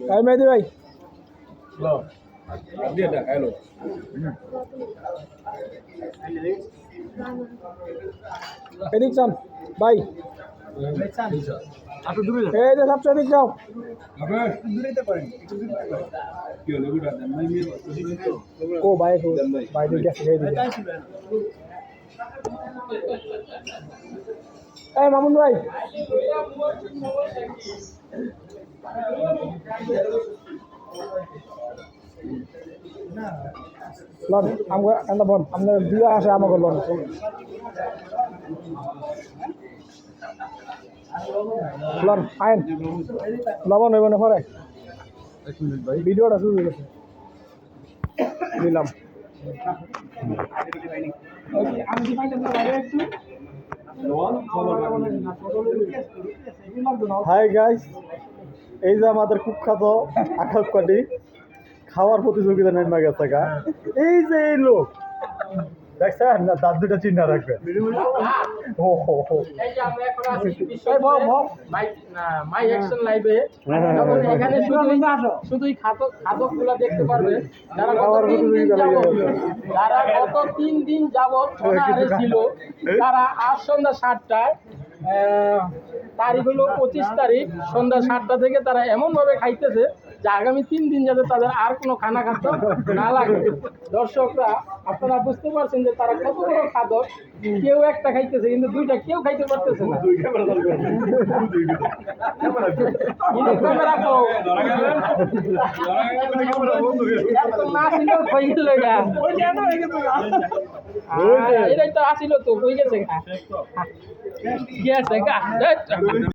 তাই মেহেদি ভাই এদিক চান ভাই এই যে সবচেয়ে এদিক যাও ও ভাই ভাই গেছে এই মামুন ভাই লন আমরা এন্ড বন আমরা দিয়া আসে আমাকে লন লন আইন লবণ হইব না পরে এক মিনিট ভাই ভিডিওটা শুরু হয়ে গেছে নিলাম আমি কি পাইতাম না ভাই একটু হাই গাইস এই যে আমাদের কুখ্যাত আকাশ পাটি খাওয়ার প্রতিযোগিতা নেমে গেছে গা এই যে এই লোক দেখছেন না তার দুটা চিহ্ন রাখবে ও হো হো এই যে আমরা এখন আছি মাই অ্যাকশন লাইভে যখন এখানে শুধুই খাদকগুলো দেখতে পারবে যারা গত 3 দিন যাবত থানায় ছিল তারা আজ সন্ধ্যা 7টায় তারিখ হলো 25 তারিখ সন্ধ্যা 7টা থেকে তারা এমনভাবে খাইতেছে যে আগামী 3 দিন যাতে তাদের আর কোনো খানা খাতে না লাগে। দর্শকরা আপনারা বুঝতে পারছেন যে তারা কত বড় খাদক, কেউ একটা খাইতেছে কিন্তু দুইটা কেউ খাইতে পারতেছে না। এটাই তো আসিল তো হয়ে গেছে গা।